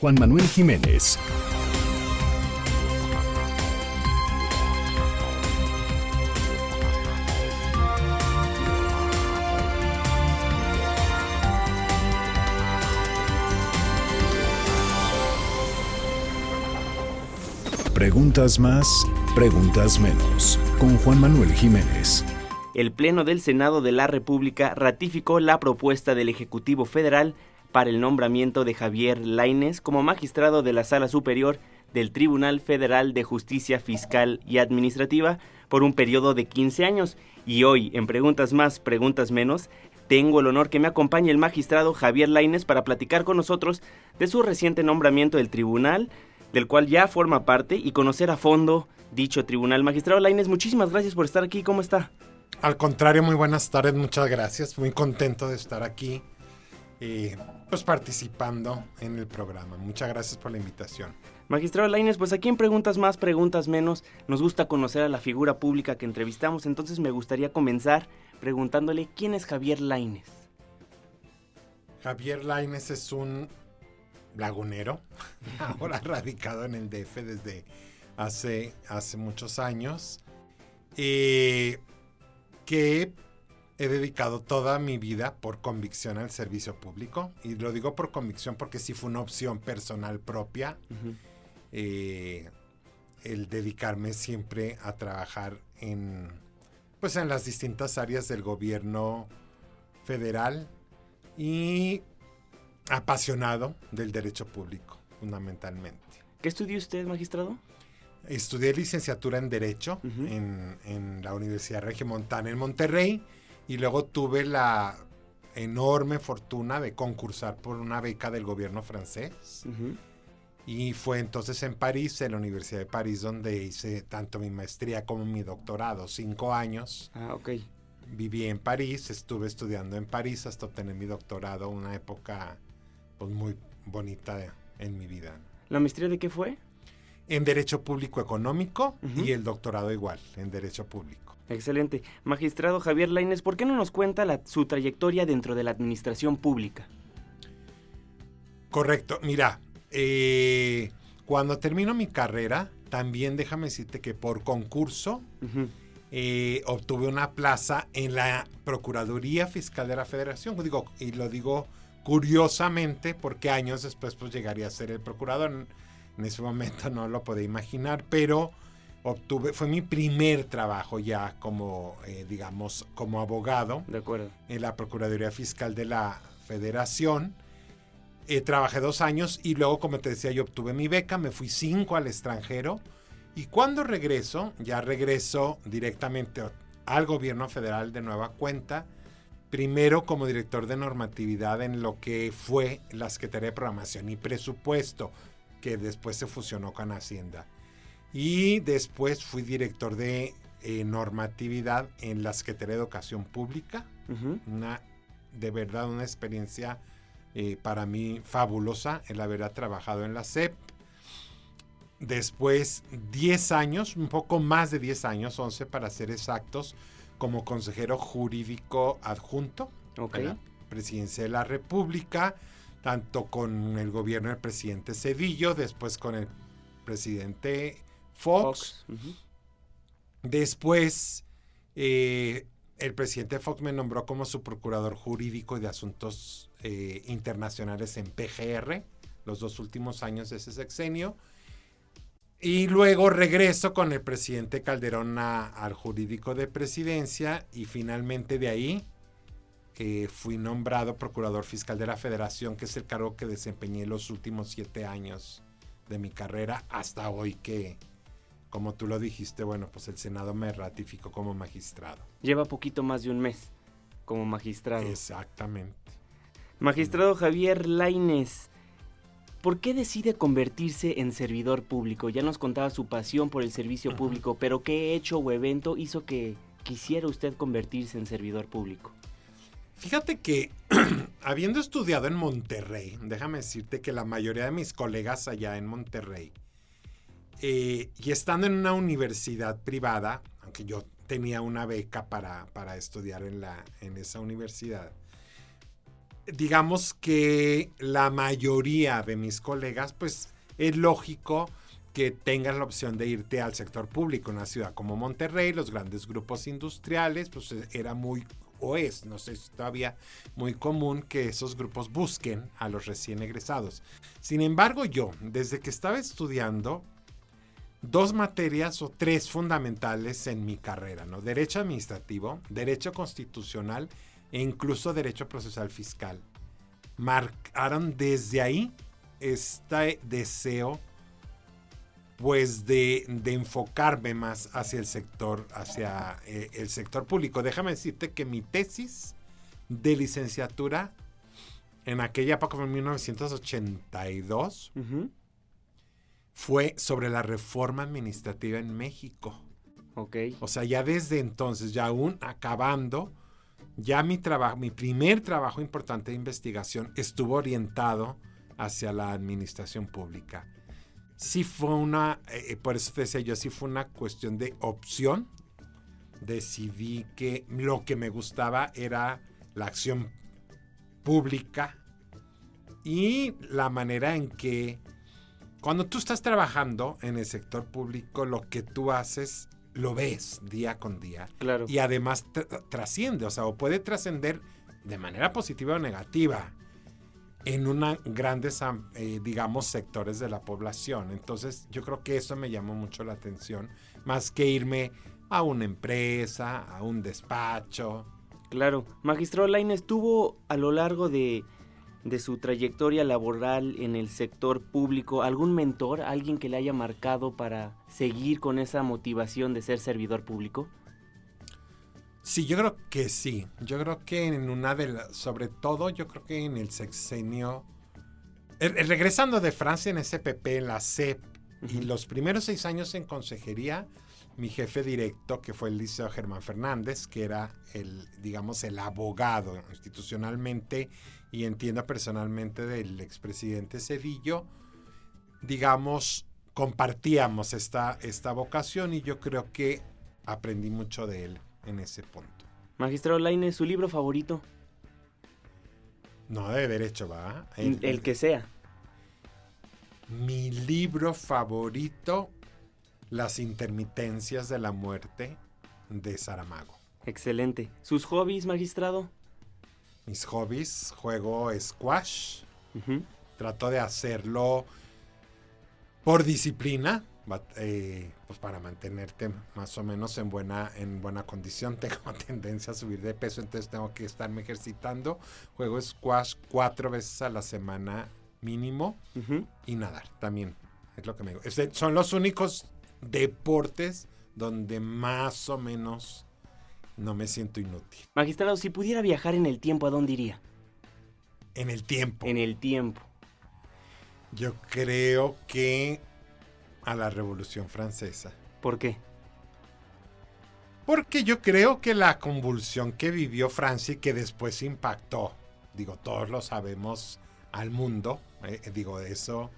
Juan Manuel Jiménez. Preguntas más, preguntas menos, con Juan Manuel Jiménez. El Pleno del Senado de la República ratificó la propuesta del Ejecutivo Federal para el nombramiento de Javier Lainez como magistrado de la Sala Superior del Tribunal Federal de Justicia Fiscal y Administrativa por un periodo de 15 años. Y hoy, en Preguntas Más, Preguntas Menos, tengo el honor que me acompañe el magistrado Javier Lainez para platicar con nosotros de su reciente nombramiento del tribunal, del cual ya forma parte, y conocer a fondo dicho tribunal. Magistrado Lainez, muchísimas gracias por estar aquí. ¿Cómo está? Al contrario, muy buenas tardes, muchas gracias. Muy contento de estar aquí, pues participando en el programa. Muchas gracias por la invitación. Magistrado Lainez, pues aquí en Preguntas Más, Preguntas Menos, nos gusta conocer a la figura pública que entrevistamos, entonces me gustaría comenzar preguntándole ¿quién es Javier Lainez? Javier Lainez es un lagunero, ahora radicado en el DF desde hace muchos años, que he dedicado toda mi vida por convicción al servicio público, y lo digo por convicción porque sí fue una opción personal propia, el dedicarme siempre a trabajar en las distintas áreas del gobierno federal y apasionado del derecho público, fundamentalmente. ¿Qué estudió usted, magistrado? Estudié licenciatura en Derecho en la Universidad Regiomontana en Monterrey, y luego tuve la enorme fortuna de concursar por una beca del gobierno francés. Y fue entonces en París, en la Universidad de París, donde hice tanto mi maestría como mi doctorado, 5 años. Viví en París, estuve estudiando en París hasta obtener mi doctorado, una época pues muy bonita en mi vida. ¿La maestría de qué fue? En Derecho Público Económico y el doctorado igual, en Derecho Público. Excelente. Magistrado Javier Lainez, ¿por qué no nos cuenta su trayectoria dentro de la administración pública? Correcto. Mira, cuando termino mi carrera, también déjame decirte que por concurso obtuve una plaza en la Procuraduría Fiscal de la Federación. Y lo digo curiosamente porque años después pues llegaría a ser el procurador. En ese momento no lo podía imaginar, pero fue mi primer trabajo ya como abogado. De acuerdo. En la Procuraduría Fiscal de la Federación. Trabajé 2 años y luego, como te decía, yo obtuve mi beca, me fui 5 al extranjero, y cuando regreso directamente al gobierno federal de nueva cuenta, primero como director de normatividad en lo que fue la Secretaría de Programación y Presupuesto, que después se fusionó con Hacienda. Y después fui director de normatividad en la Secretaría de Educación Pública. De verdad una experiencia para mí fabulosa el haber trabajado en la SEP. Después 10 años, un poco más de 10 años, 11 para ser exactos, como consejero jurídico adjunto en la Presidencia de la República, tanto con el gobierno del presidente Zedillo, después con el presidente Fox. Después el presidente Fox me nombró como su procurador jurídico y de asuntos internacionales en PGR, los 2 últimos años de ese sexenio. Y luego regreso con el presidente Calderón al jurídico de presidencia, y finalmente de ahí fui nombrado procurador fiscal de la Federación, que es el cargo que desempeñé los últimos 7 años de mi carrera, hasta hoy que, como tú lo dijiste, bueno, pues el Senado me ratificó como magistrado. Lleva poquito más de un mes como magistrado. Exactamente. Magistrado Javier Lainez, ¿por qué decide convertirse en servidor público? Ya nos contaba su pasión por el servicio público, pero ¿qué hecho o evento hizo que quisiera usted convertirse en servidor público? Fíjate que habiendo estudiado en Monterrey, déjame decirte que la mayoría de mis colegas allá en Monterrey, y estando en una universidad privada, aunque yo tenía una beca para estudiar en esa universidad, digamos que la mayoría de mis colegas, pues es lógico que tengan la opción de irte al sector público en una ciudad como Monterrey. Los grandes grupos industriales, pues era muy, o es, no sé si todavía muy común que esos grupos busquen a los recién egresados. Sin embargo, yo, desde que estaba estudiando, 2 materias o 3 fundamentales en mi carrera, ¿no? Derecho administrativo, derecho constitucional e incluso derecho procesal fiscal. Marcaron desde ahí este deseo, pues, de enfocarme más hacia el sector público. Déjame decirte que mi tesis de licenciatura en aquella época, en 1982, fue sobre la reforma administrativa en México. Ok. O sea, ya desde entonces, ya aún acabando, ya mi primer trabajo importante de investigación estuvo orientado hacia la administración pública. Sí fue por eso te decía yo, sí fue una cuestión de opción. Decidí que lo que me gustaba era la acción pública y la manera en que cuando tú estás trabajando en el sector público, lo que tú haces lo ves día con día. Claro. Y además trasciende, o puede trascender de manera positiva o negativa en grandes, digamos, sectores de la población. Entonces, yo creo que eso me llamó mucho la atención, más que irme a una empresa, a un despacho. Claro. Magistrado Lainez, ¿tuvo a lo largo de su trayectoria laboral en el sector público algún mentor, alguien que le haya marcado para seguir con esa motivación de ser servidor público? Sí, yo creo que sí. Yo creo que sobre todo, yo creo que en el sexenio, regresando de Francia en SPP, en la CEP, y los primeros 6 años en consejería, mi jefe directo, que fue el licenciado Germán Fernández, que era el abogado institucionalmente y entiendo personalmente del expresidente Zedillo, digamos, compartíamos esta vocación y yo creo que aprendí mucho de él en ese punto. Magistrado Lainez, ¿su libro favorito? No, de derecho, ¿va? El que sea. Mi libro favorito, Las intermitencias de la muerte, de Saramago. Excelente. ¿Sus hobbies, magistrado? Mis hobbies, juego squash. Trato de hacerlo por disciplina, pues para mantenerte más o menos en buena condición. Tengo tendencia a subir de peso, entonces tengo que estarme ejercitando. Juego squash 4 veces a la semana mínimo y nadar también. Es lo que me gusta. Son los únicos deportes donde más o menos no me siento inútil. Magistrado, si pudiera viajar en el tiempo, ¿a dónde iría? En el tiempo. En el tiempo. Yo creo que a la Revolución Francesa. ¿Por qué? Porque yo creo que la convulsión que vivió Francia y que después impactó, todos lo sabemos, al mundo, eso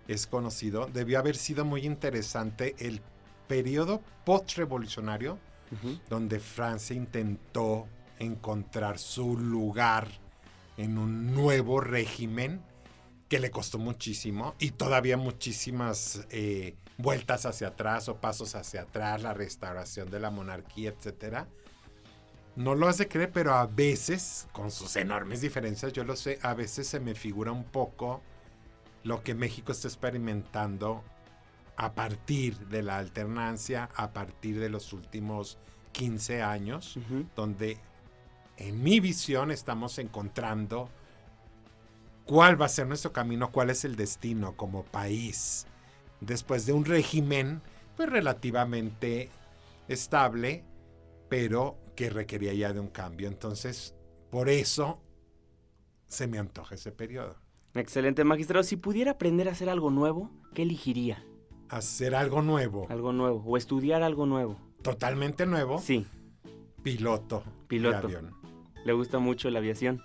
es conocido, debió haber sido muy interesante el periodo post-revolucionario, donde Francia intentó encontrar su lugar en un nuevo régimen que le costó muchísimo y todavía muchísimas vueltas hacia atrás o pasos hacia atrás, la restauración de la monarquía, etcétera. No lo has de creer, pero a veces, con sus enormes diferencias, yo lo sé, a veces se me figura un poco lo que México está experimentando a partir de la alternancia, a partir de los últimos 15 años, donde en mi visión estamos encontrando cuál va a ser nuestro camino, cuál es el destino como país, después de un régimen pues relativamente estable, pero que requería ya de un cambio. Entonces, por eso se me antoja ese periodo. Excelente, magistrado. Si pudiera aprender a hacer algo nuevo, ¿qué elegiría? Hacer algo nuevo. Algo nuevo, o estudiar algo nuevo. ¿Totalmente nuevo? Sí. Piloto. De avión. ¿Le gusta mucho la aviación?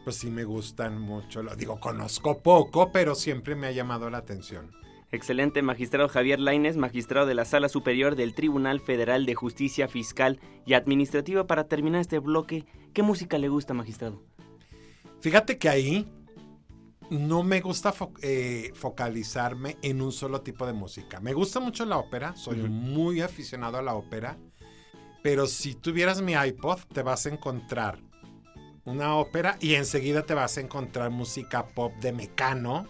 Pues sí me gustan mucho. Conozco poco, pero siempre me ha llamado la atención. Excelente, magistrado Javier Lainez, magistrado de la Sala Superior del Tribunal Federal de Justicia Fiscal y Administrativa. Para terminar este bloque, ¿qué música le gusta, magistrado? Fíjate que ahí no me gusta focalizarme en un solo tipo de música. Me gusta mucho la ópera, soy muy aficionado a la ópera, pero si tuvieras mi iPod te vas a encontrar una ópera y enseguida te vas a encontrar música pop de Mecano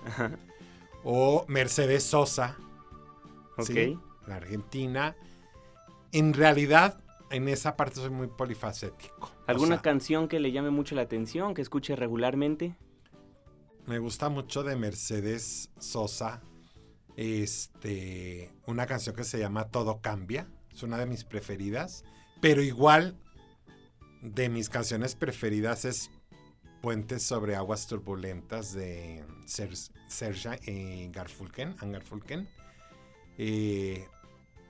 o Mercedes Sosa, ¿sí? La Argentina. En realidad, en esa parte soy muy polifacético. ¿Alguna canción que le llame mucho la atención, que escuche regularmente? Me gusta mucho de Mercedes Sosa, una canción que se llama Todo Cambia, es una de mis preferidas, pero igual de mis canciones preferidas es Puentes sobre aguas turbulentas de Serge Garfunkel,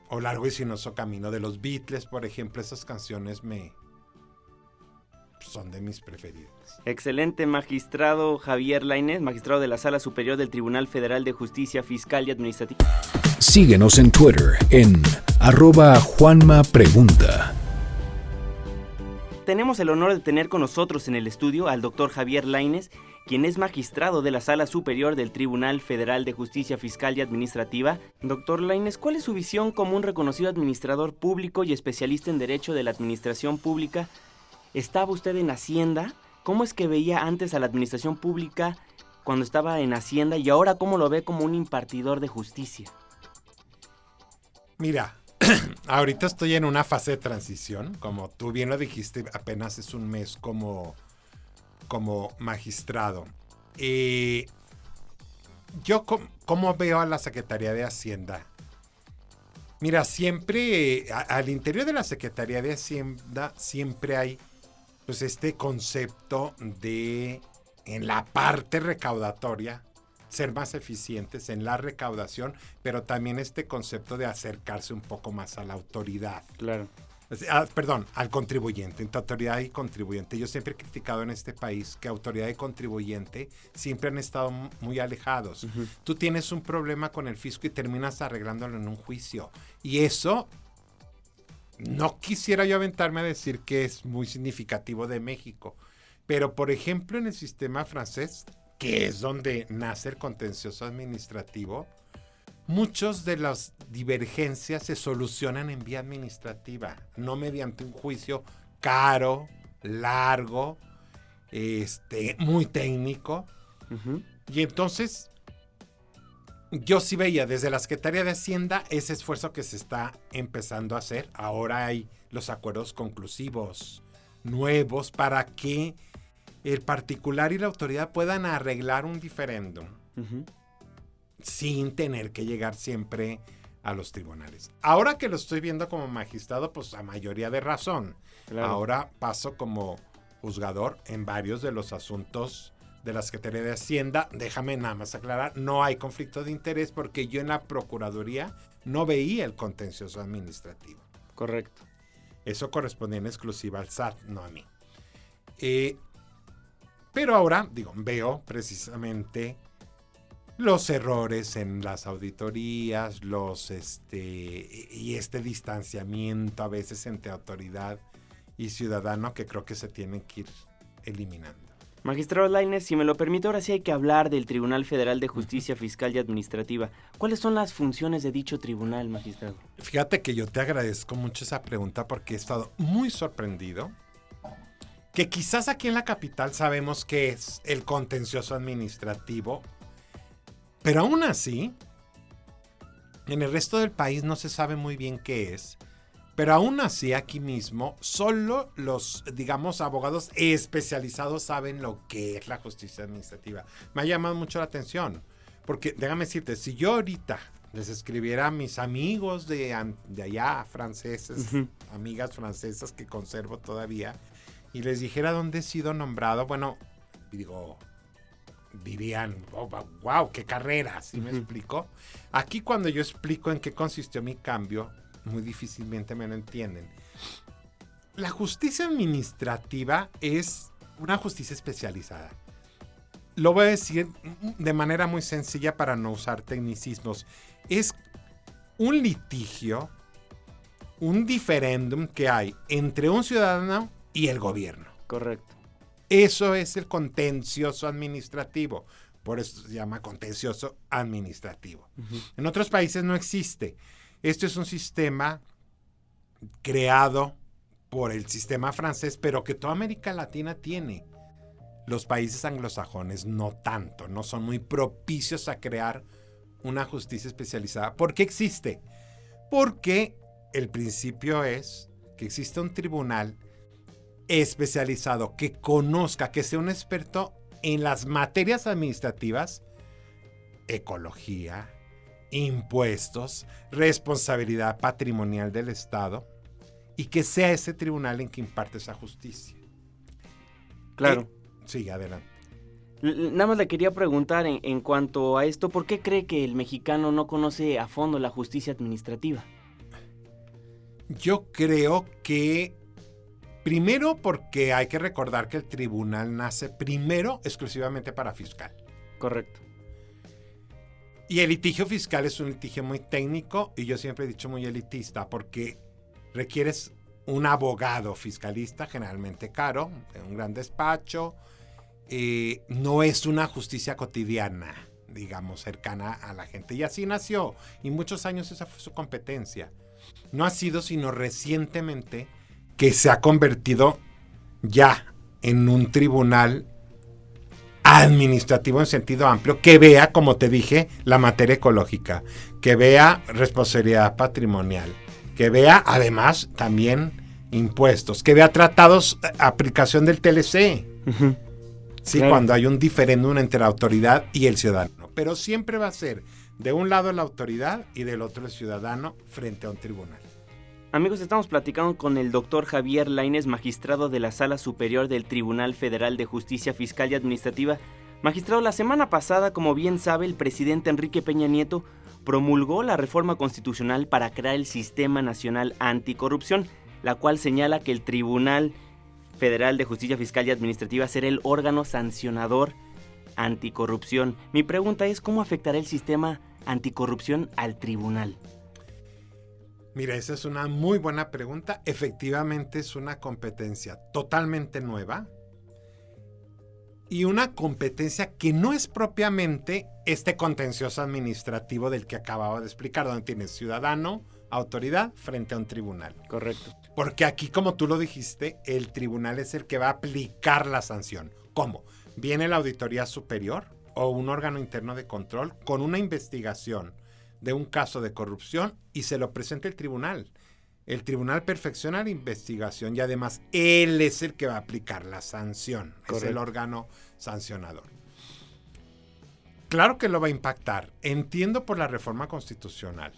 o Largo y sinuoso camino de los Beatles, por ejemplo. Esas canciones son de mis preferidas. Excelente, magistrado Javier Lainez, magistrado de la Sala Superior del Tribunal Federal de Justicia Fiscal y Administrativa. Síguenos en Twitter en @JuanmaPregunta. Tenemos el honor de tener con nosotros en el estudio al doctor Javier Lainez, quien es magistrado de la Sala Superior del Tribunal Federal de Justicia Fiscal y Administrativa. Doctor Lainez, ¿cuál es su visión como un reconocido administrador público y especialista en Derecho de la Administración Pública? ¿Estaba usted en Hacienda? ¿Cómo es que veía antes a la administración pública cuando estaba en Hacienda y ahora cómo lo ve como un impartidor de justicia? Mira, ahorita estoy en una fase de transición, como tú bien lo dijiste, apenas es un mes como magistrado. Yo, ¿cómo veo a la Secretaría de Hacienda? Mira, siempre, al interior de la Secretaría de Hacienda, siempre hay pues este concepto de, en la parte recaudatoria, ser más eficientes en la recaudación, pero también este concepto de acercarse un poco más a la autoridad. Claro. Perdón, al contribuyente, entre autoridad y contribuyente. Yo siempre he criticado en este país que autoridad y contribuyente siempre han estado muy alejados. Tú tienes un problema con el fisco y terminas arreglándolo en un juicio. Y eso, no quisiera yo aventarme a decir que es muy significativo de México. Pero, por ejemplo, en el sistema francés, que es donde nace el contencioso administrativo, muchas de las divergencias se solucionan en vía administrativa, no mediante un juicio caro, largo, muy técnico. Y entonces, yo sí veía desde la Secretaría de Hacienda ese esfuerzo que se está empezando a hacer. Ahora hay los acuerdos conclusivos nuevos para que el particular y la autoridad puedan arreglar un diferéndum. Sin tener que llegar siempre a los tribunales. Ahora que lo estoy viendo como magistrado, pues a mayoría de razón. Claro. Ahora paso como juzgador en varios de los asuntos de la Secretaría de Hacienda. Déjame nada más aclarar, no hay conflicto de interés porque yo en la Procuraduría no veía el contencioso administrativo. Correcto. Eso correspondía en exclusiva al SAT, no a mí. Pero ahora, veo precisamente los errores en las auditorías, y este distanciamiento a veces entre autoridad y ciudadano que creo que se tienen que ir eliminando. Magistrado Lainez, si me lo permite, ahora sí hay que hablar del Tribunal Federal de Justicia Fiscal y Administrativa. ¿Cuáles son las funciones de dicho tribunal, magistrado? Fíjate que yo te agradezco mucho esa pregunta porque he estado muy sorprendido que quizás aquí en la capital sabemos qué es el contencioso administrativo, pero aún así, en el resto del país no se sabe muy bien qué es. Pero aún así, aquí mismo, solo los, abogados especializados saben lo que es la justicia administrativa. Me ha llamado mucho la atención, porque déjame decirte, si yo ahorita les escribiera a mis amigos de allá, franceses, amigas francesas que conservo todavía, y les dijera dónde he sido nombrado, dirían, wow, qué carrera, ¿sí me explico? Aquí cuando yo explico en qué consistió mi cambio, muy difícilmente me lo entienden. La justicia administrativa es una justicia especializada. Lo voy a decir de manera muy sencilla para no usar tecnicismos. Es un litigio, un diferéndum que hay entre un ciudadano y el gobierno. Correcto. Eso es el contencioso administrativo. Por eso se llama contencioso administrativo. Uh-huh. En otros países no existe. Esto es un sistema creado por el sistema francés, pero que toda América Latina tiene. Los países anglosajones no tanto, no son muy propicios a crear una justicia especializada. ¿Por qué existe? Porque el principio es que existe un tribunal especializado que conozca, que sea un experto en las materias administrativas, ecología, impuestos, responsabilidad patrimonial del Estado, y que sea ese tribunal en que imparte esa justicia. Claro. Sí, adelante. Nada más le quería preguntar en cuanto a esto, ¿por qué cree que el mexicano no conoce a fondo la justicia administrativa? Yo creo que primero porque hay que recordar que el tribunal nace primero exclusivamente para fiscal. Correcto. Y el litigio fiscal es un litigio muy técnico y yo siempre he dicho muy elitista porque requieres un abogado fiscalista generalmente caro, en un gran despacho. No es una justicia cotidiana, digamos, cercana a la gente. Y así nació. Y muchos años esa fue su competencia. No ha sido sino recientemente que se ha convertido ya en un tribunal administrativo en sentido amplio, que vea, como te dije, la materia ecológica, que vea responsabilidad patrimonial, que vea además también impuestos, que vea tratados, aplicación del TLC. Uh-huh. Sí, claro. Cuando hay un diferéndum entre la autoridad y el ciudadano. Pero siempre va a ser de un lado la autoridad y del otro el ciudadano frente a un tribunal. Amigos, estamos platicando con el doctor Javier Lainez, magistrado de la Sala Superior del Tribunal Federal de Justicia Fiscal y Administrativa. Magistrado, la semana pasada, como bien sabe, el presidente Enrique Peña Nieto promulgó la reforma constitucional para crear el Sistema Nacional Anticorrupción, la cual señala que el Tribunal Federal de Justicia Fiscal y Administrativa será el órgano sancionador anticorrupción. Mi pregunta es, ¿cómo afectará el sistema anticorrupción al tribunal? Mira, esa es una muy buena pregunta. Efectivamente es una competencia totalmente nueva y una competencia que no es propiamente este contencioso administrativo del que acababa de explicar, donde tienes ciudadano, autoridad frente a un tribunal. Correcto. Porque aquí, como tú lo dijiste, el tribunal es el que va a aplicar la sanción. ¿Cómo? Viene la auditoría superior o un órgano interno de control con una investigación de un caso de corrupción y se lo presenta el tribunal. El tribunal perfecciona la investigación y además él es el que va a aplicar la sanción. Correcto. Es el órgano sancionador. Claro que lo va a impactar. Entiendo por la reforma constitucional.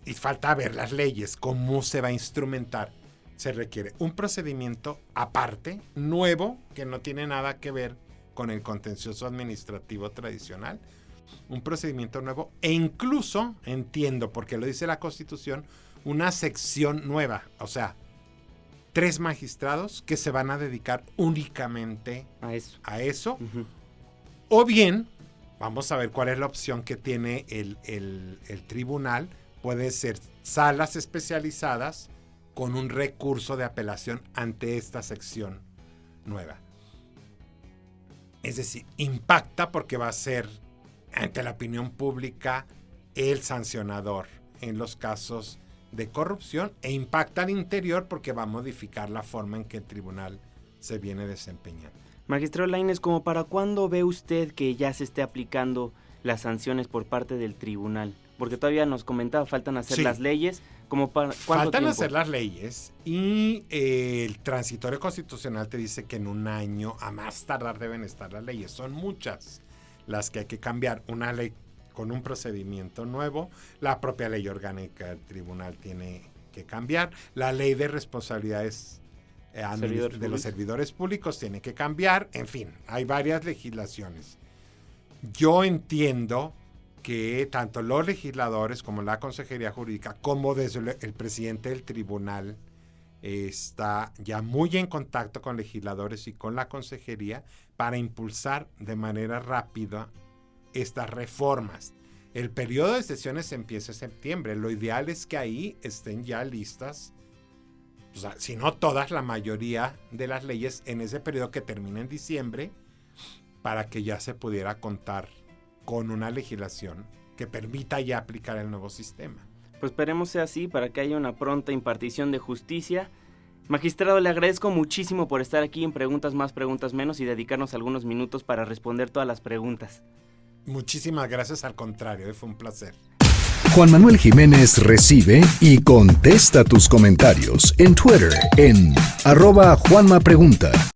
Y falta ver las leyes, cómo se va a instrumentar. Se requiere un procedimiento aparte, nuevo, que no tiene nada que ver con el contencioso administrativo tradicional. Un procedimiento nuevo e incluso, entiendo, porque lo dice la Constitución, una sección nueva. O sea, 3 magistrados que se van a dedicar únicamente a eso. Uh-huh. O bien, vamos a ver cuál es la opción que tiene el tribunal. Puede ser salas especializadas con un recurso de apelación ante esta sección nueva. Es decir, impacta porque va a ser ante la opinión pública el sancionador en los casos de corrupción e impacta al interior porque va a modificar la forma en que el tribunal se viene desempeñando. Magistrado Lainez, ¿como para cuándo ve usted que ya se esté aplicando las sanciones por parte del tribunal? Porque todavía nos comentaba, faltan hacer las leyes. ¿Como para cuánto faltan tiempo? Hacer las leyes y el transitorio constitucional te dice que en un año a más tardar deben estar las leyes. Son muchas las que hay que cambiar. Una ley con un procedimiento nuevo, la propia ley orgánica del tribunal tiene que cambiar, la ley de responsabilidades de los servidores públicos tiene que cambiar, en fin, hay varias legislaciones. Yo entiendo que tanto los legisladores como la Consejería Jurídica, como desde el presidente del tribunal, está ya muy en contacto con legisladores y con la Consejería para impulsar de manera rápida estas reformas. El periodo de sesiones empieza en septiembre. Lo ideal es que ahí estén ya listas o sea, si no todas, la mayoría de las leyes en ese periodo que termina en diciembre, para que ya se pudiera contar con una legislación que permita ya aplicar el nuevo sistema. Pues esperemos sea así para que haya una pronta impartición de justicia. Magistrado, le agradezco muchísimo por estar aquí en Preguntas Más, Preguntas Menos y dedicarnos algunos minutos para responder todas las preguntas. Muchísimas gracias, al contrario, fue un placer. Juan Manuel Jiménez recibe y contesta tus comentarios en Twitter en @JuanmaPregunta.